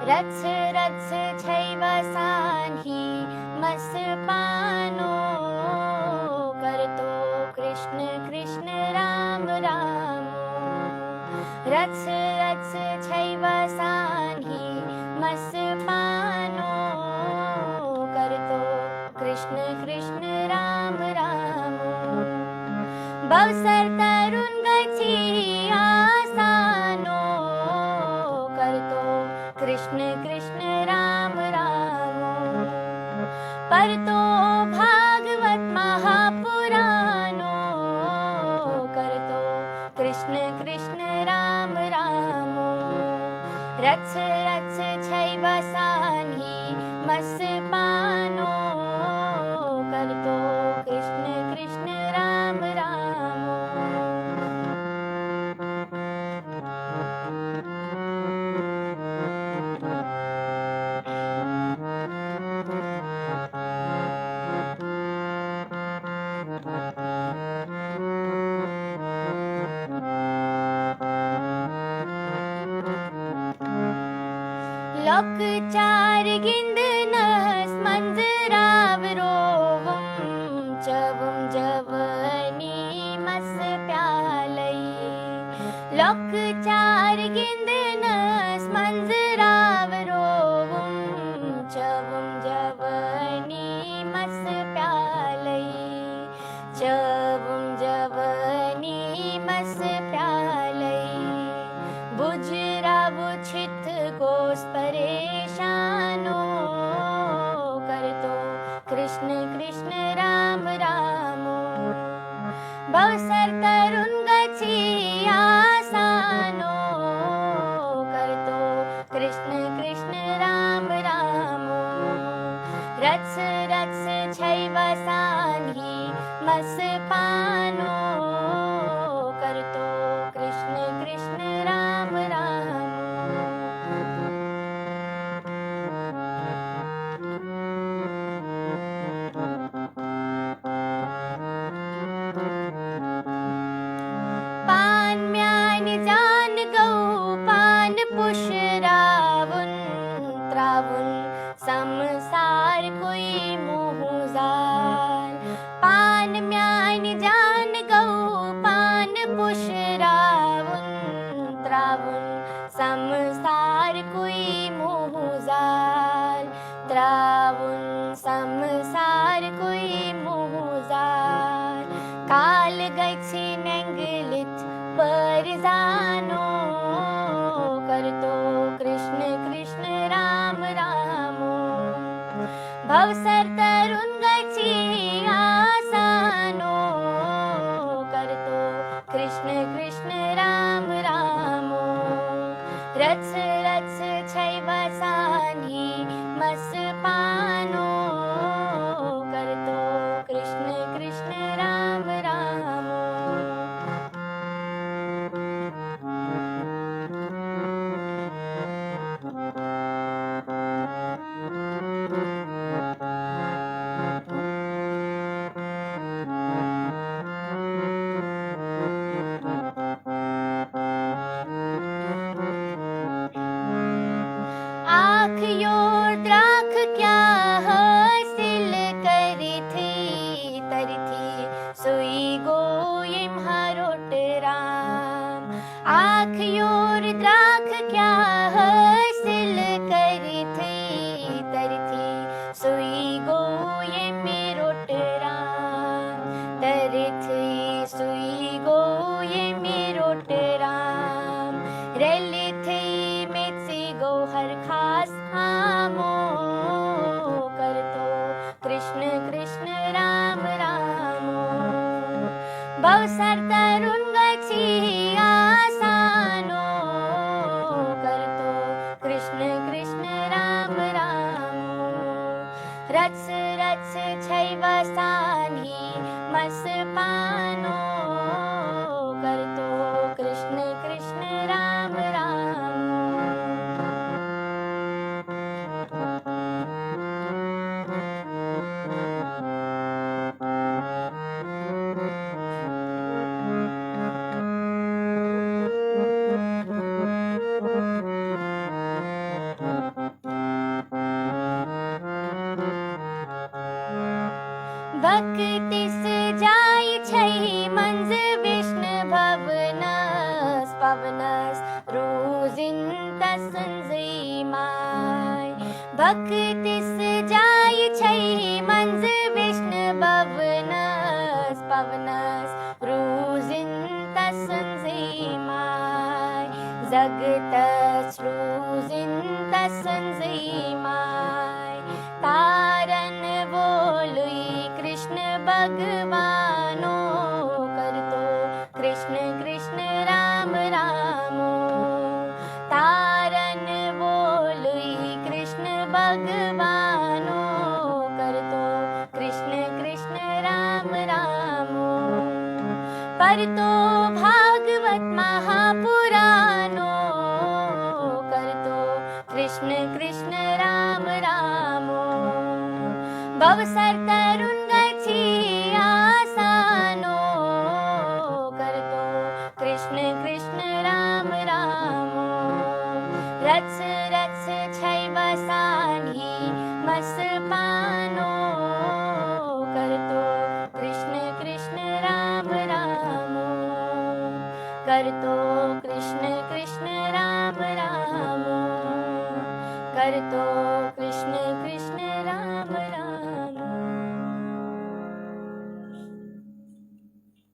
रत्स रत्स छैव सान्ही मस पानो करतो कृष्ण कृष्ण राम राम रत्स रत्स छैव सान्ही मस पानो करतो कृष्ण कृष्ण राम राम बवसर तरुण गची आसानो करतो कृष्ण कृष्ण राम राम परतो भागवत महापुराणो करतो कृष्ण कृष्ण राम राम रत्स रत्स छैव सान्ही मस पानो करतो कृष्ण कृष्ण राम राम लोक चार गिंद नस मंजरावरोवम चवम जवनी मस प्यालई लोक चार गिंद नस मंजरावरोवम चवम जवनी मस प्यालई चवम जवनी मस प्यालई बुजराव छित गोस परेशानो करतो कृष्ण कृष्ण राम राम बवसर तरुण गची आसानो करतो कृष्ण कृष्ण राम राम रत्स रत्स छैव सान्ही मस पानो करतो कृष्ण कृष्ण राम राम पान म्यान जान गौ पान पुष्रावुन त्रावुन संसार कोई मुहुजार पान म्यान जान गौ पान पुष्रावुन त्रावुन संसार कोई मुहुजार त्रावुन संसार कोई मुहुजार काल गछि नेंगलित पर जानो करतो कृष्ण कृष्ण राम राम भवसर तरुण गछि आसानो करतो कृष्ण कृष्ण राम राम रत्स रत्स छैव सान्ही मस पानो करतो कृष्ण कृष्ण राम राम आँख योर द्राख क्या हासिल करी थी तरी थी सुई गोयम हरोट राम आँख योर द्राख क्या हासिल करी थी तरी थी सुई गोयम रोट राम तरी थी सुई गोयम रोट राम रेली थी मेची गो हर खास आमो करतो कृष्ण कृष्ण राम राम बवसर तरुण गछि आसानो करतो कृष्ण कृष्ण राम राम रत्स रत्स छैव सान्ही मस पानो करतो कृष्ण कृष्ण राम राम भक्तिस जाय छै मंज विष्णु भवनस पवनस रोजिंतस संजयमाय भक्तिस जाय छै मंज विष्णु भवनस पवनस रोजिंतस संजयमाय जगतस रोजिंतस संजयमाय तारन बोलुई कृष्ण भगवानो करतो कृष्ण कृष्ण राम रामो तारन बोलुई कृष्ण भगवानो करतो कृष्ण कृष्ण राम रामो परतो भागवत महापुराणो करतो कृष्ण कृष्ण राम रामो भवसर तरुण गछि आसानो करतो कृष्ण कृष्ण राम रामो रत्स रत्स छै बसानी मस पानो करतो कृष्ण कृष्ण राम रामो करतो कृष्ण कृष्ण राम रामो करतो